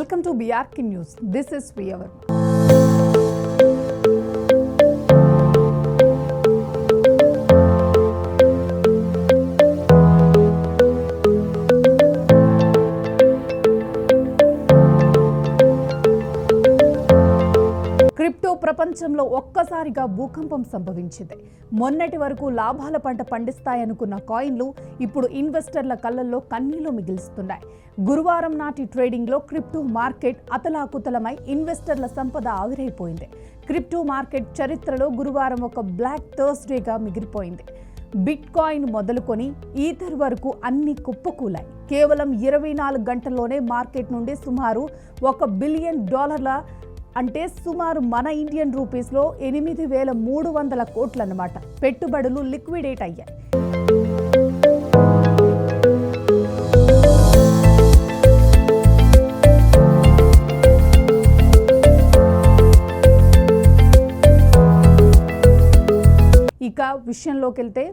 Welcome to BRK News. This is Priya Verma. Crypto ప్రపంచంలో ఒక్కసారిగా భూకంపం సంభవించింది. మొన్నటి వరకు లాభాల పంట పండిస్తాయనుకున్న కాయిన్లు ఇప్పుడు ఇన్వెస్టర్ల కళ్ళల్లో కన్నీళ్లు మిగిల్స్తున్నాయి. గురువారం నాటి ట్రేడింగ్లో క్రిప్టో మార్కెట్ అతలాకుతలమై ఇన్వెస్టర్ల సంపద ఆవిరైపోయింది. క్రిప్టో మార్కెట్ చరిత్రలో గురువారం ఒక బ్లాక్ థర్స్డేగా మిగిలిపోయింది. బిట్ కాయిన్ మొదలుకొని ఈథర్ వరకు అన్ని కుప్పకూలాయి. కేవలం 24 గంటల్లోనే మార్కెట్ నుండి సుమారు $1 బిలియన్ అంటే సుమారు మన ఇండియన్ రూపీస్లో 8,300 కోట్లు అన్నమాట పెట్టుబడులు లిక్విడేట్ అయ్యాయి. ఇక విషయంలోకి వెళ్తే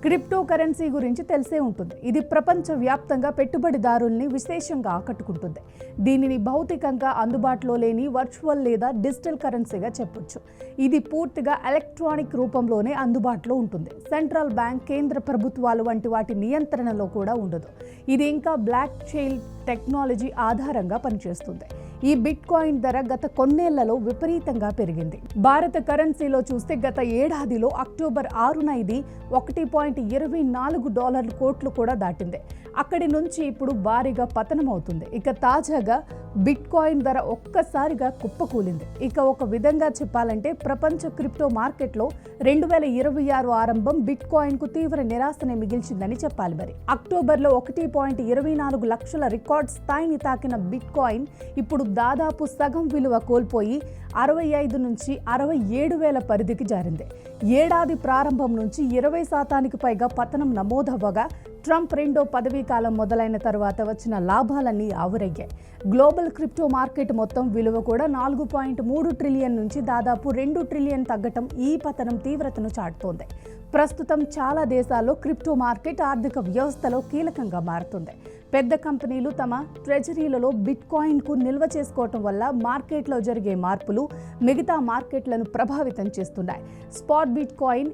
క్రిప్టో కరెన్సీ గురించి తెలిసే ఉంటుంది. ఇది ప్రపంచవ్యాప్తంగా పెట్టుబడిదారుల్ని విశేషంగా ఆకట్టుకుంటుంది. దీనిని భౌతికంగా అందుబాటులో లేని వర్చువల్ లేదా డిజిటల్ కరెన్సీగా చెప్పొచ్చు. ఇది పూర్తిగా ఎలక్ట్రానిక్ రూపంలోనే అందుబాటులో ఉంటుంది. సెంట్రల్ బ్యాంక్, కేంద్ర ప్రభుత్వాలు వంటి వాటి నియంత్రణలో కూడా ఉండదు. ఇది ఇంకా బ్లాక్ చైన్ టెక్నాలజీ ఆధారంగా పనిచేస్తుంది. ఈ బిట్ కాయిన్ ధర గత కొన్నేళ్లలో విపరీతంగా పెరిగింది. భారత కరెన్సీలో చూస్తే గత ఏడాదిలో అక్టోబర్ 6న ఇది $1.24 కోట్లు కూడా దాటింది. అక్కడి నుంచి ఇప్పుడు భారీగా పతనం అవుతుంది. ఇక తాజాగా బిట్ కాయిన్ ధర ఒక్కసారిగా కుప్పకూలింది. ఇక ఒక విధంగా చెప్పాలంటే ప్రపంచ క్రిప్టో మార్కెట్లో 2026 ఆరంభం బిట్ కాయిన్ కు తీవ్ర నిరాశనే మిగిల్చిందని చెప్పాలి. మరి అక్టోబర్లో 1.24 లక్షల రికార్డ్ స్థాయిని తాకిన బిట్ కాయిన్ ఇప్పుడు దాదాపు సగం విలువ కోల్పోయి 65 నుంచి 67,000 పరిధికి జారింది. ఏడాది ప్రారంభం నుంచి 20% పైగా పతనం నమోదవ్వగా ట్రంప్ రెండో పదవీ కాలం మొదలైన తర్వాత వచ్చిన లాభాలన్నీ ఆవిరయ్యాయి. గ్లోబల్ క్రిప్టో మార్కెట్ మొత్తం విలువ కూడా 4.3 ట్రిలియన్ నుంచి దాదాపు 2 ట్రిలియన్ తగ్గటం ఈ పతనం తీవ్రతను చాటుతోంది. ప్రస్తుతం చాలా దేశాల్లో క్రిప్టో మార్కెట్ ఆర్థిక వ్యవస్థలో కీలకంగా మారుతుంది. పెద్ద కంపెనీలు తమ ట్రెజరీలలో బిట్ కాయిన్కు నిల్వ చేసుకోవటం వల్ల మార్కెట్లో జరిగే మార్పులు మిగతా మార్కెట్లను ప్రభావితం చేస్తున్నాయి. స్పాట్ బిట్ కాయిన్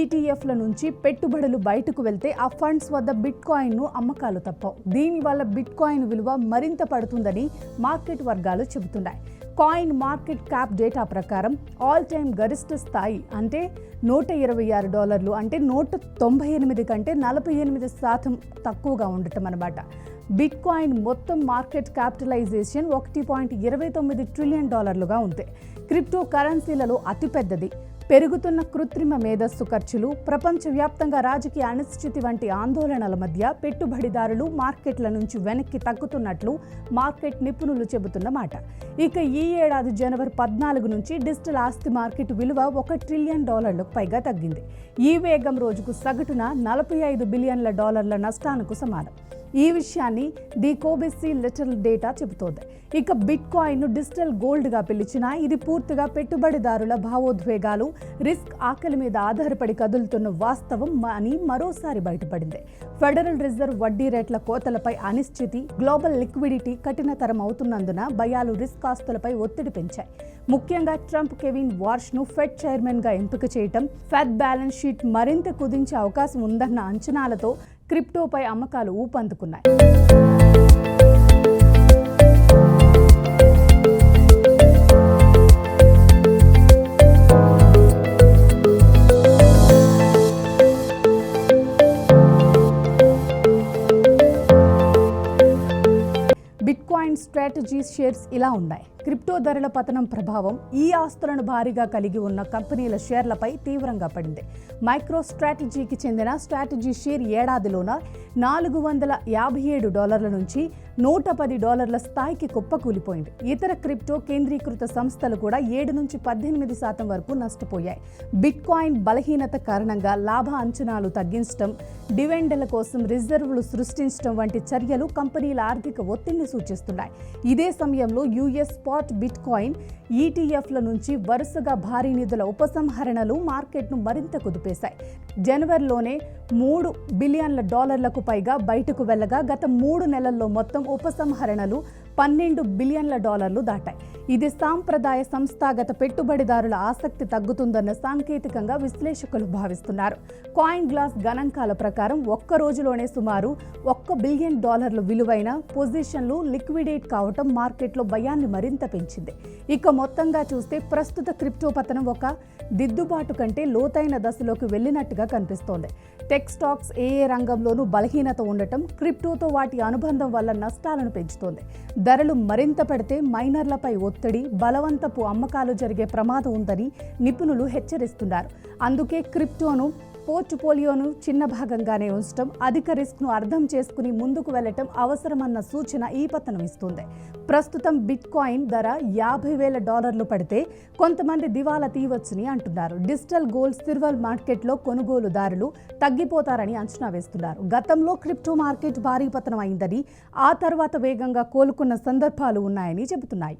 ఈటీఎఫ్ల నుంచి పెట్టుబడులు బయటకు వెళ్తే ఆ ఫండ్స్ వద్ద బిట్ కాయిన్ను అమ్మకాలు తప్పవు. దీనివల్ల బిట్ కాయిన్ విలువ మరింత పడుతుందని మార్కెట్ వర్గాలు చెబుతున్నాయి. కాయిన్ మార్కెట్ క్యాప్ డేటా ప్రకారం ఆల్ టైమ్ గరిష్ట స్థాయి అంటే $126 అంటే 198 కంటే 48% తక్కువగా ఉండటం అన్నమాట. బిట్ కాయిన్ మొత్తం మార్కెట్ క్యాపిటలైజేషన్ $1.29 ట్రిలియన్ ఉంది. క్రిప్టో కరెన్సీలలో అతిపెద్దది. పెరుగుతున్న కృత్రిమ మేధస్సు ఖర్చులు, ప్రపంచవ్యాప్తంగా రాజకీయ అనిశ్చితి వంటి ఆందోళనల మధ్య పెట్టుబడిదారులు మార్కెట్ల నుంచి వెనక్కి తగ్గుతున్నట్లు మార్కెట్ నిపుణులు చెబుతున్న మాట. ఇక ఈ ఏడాది జనవరి 14 నుంచి డిజిటల్ ఆస్తి మార్కెట్ విలువ $1 ట్రిలియన్ పైగా తగ్గింది. ఈ వేగం రోజుకు సగటున $45 బిలియన్ల నష్టానికి సమానం. ఈ విషయాన్ని ది కోబెస్సీ లిటరల్ డేటా చెబుతోంది. ఇక బిట్ కాయిన్ను డిజిటల్ గోల్డ్గా పిలిచినా ఇది పూర్తిగా పెట్టుబడిదారుల భావోద్వేగాలు, రిస్క్ ఆకలి మీద ఆధారపడి కదులుతున్న వాస్తవం అని మరోసారి బయటపడింది. ఫెడరల్ రిజర్వ్ వడ్డీ రేట్ల కోతలపై అనిశ్చితి, గ్లోబల్ లిక్విడిటీ కఠినతరం అవుతున్నందున భయాలు రిస్క్ ఆస్తులపై ఒత్తిడి పెంచాయి. ముఖ్యంగా ట్రంప్ కెవిన్ వార్ష్ను ఫెడ్ చైర్మన్గా ఎంపిక చేయటం, ఫెడ్ బ్యాలెన్స్ షీట్ మరింత కుదించే అవకాశం ఉందన్న అంచనాలతో క్రిప్టోపై అమ్మకాలు ఊపందుకున్నాయి. బిట్ కాయిన్ స్ట్రాటజీ షేర్స్ ఇలా ఉన్నాయి. క్రిప్టో ధరల పతనం ప్రభావం ఈ ఆస్తులను భారీగా కలిగి ఉన్న కంపెనీల షేర్లపై తీవ్రంగా పడింది. మైక్రో స్ట్రాటజీకి చెందిన స్ట్రాటజీ షేర్ ఏడాదిలోన $457 నుంచి $110 స్థాయికి కుప్పకూలిపోయింది. ఇతర క్రిప్టో కేంద్రీకృత సంస్థలు కూడా 7 నుంచి 18% వరకు నష్టపోయాయి. బిట్ కాయిన్ బలహీనత కారణంగా లాభ అంచనాలు తగ్గించడం, డివిడెండ్ల కోసం రిజర్వులు సృష్టించడం వంటి చర్యలు కంపెనీల ఆర్థిక ఒత్తిడిని సూచిస్తున్నాయి. ఇదే సమయంలో యుఎస్ స్పాట్ బిట్ కాయిన్ ఈటీఎఫ్ల నుంచి వరుసగా భారీ నిధుల ఉపసంహరణలు మార్కెట్ను మరింత కుదిపేశాయి. జనవరిలోనే $3 బిలియన్లకు పైగా బయటకు వెళ్ళగా గత 3 నెలల్లో మొత్తం ఉపసంహరణలు $12 బిలియన్ల దాటాయి. ఇది సాంప్రదాయ సంస్థాగత పెట్టుబడిదారుల ఆసక్తి తగ్గుతుందన్న సాంకేతికంగా విశ్లేషకులు భావిస్తున్నారు. కాయిన్ గ్లాస్ గణాంకాల ప్రకారం ఒక్క రోజులోనే సుమారు $1 బిలియన్ విలువైన పొజిషన్లు లిక్విడేట్ కావటం మార్కెట్లో భయాన్ని మరింత పెంచింది. ఇక మొత్తంగా చూస్తే ప్రస్తుత క్రిప్టో పతనం ఒక దిద్దుబాటు కంటే లోతైన దశలోకి వెళ్ళినట్టుగా కనిపిస్తోంది. టెక్ స్టాక్స్ ఏ రంగంలోనూ బలహీనత ఉండటం, క్రిప్టోతో వాటి అనుబంధం వల్ల నష్టాలను పెంచుతోంది. ధరలు మరింత పెడితే మైనర్లపై ఒత్తిడి, బలవంతపు అమ్మకాలు జరిగే ప్రమాదం ఉందని నిపుణులు హెచ్చరిస్తున్నారు. అందుకే క్రిప్టోను పోర్ట్ఫోలియోను చిన్న భాగంగానే ఉంచడం, అధిక రిస్క్ను అర్థం చేసుకుని ముందుకు వెళ్లటం అవసరమన్న సూచన ఈ పతనం ఇస్తుంది. ప్రస్తుతం బిట్ కాయిన్ ధర $50,000 పడితే కొంతమంది దివాలా తీయవచ్చని అంటున్నారు. డిజిటల్ గోల్డ్, సిల్వర్ మార్కెట్లో కొనుగోలుదారులు తగ్గిపోతారని అంచనా వేస్తున్నారు. గతంలో క్రిప్టో మార్కెట్ భారీ పతనం అయిందని, ఆ తర్వాత వేగంగా కోలుకున్న సందర్భాలు ఉన్నాయని చెబుతున్నాయి.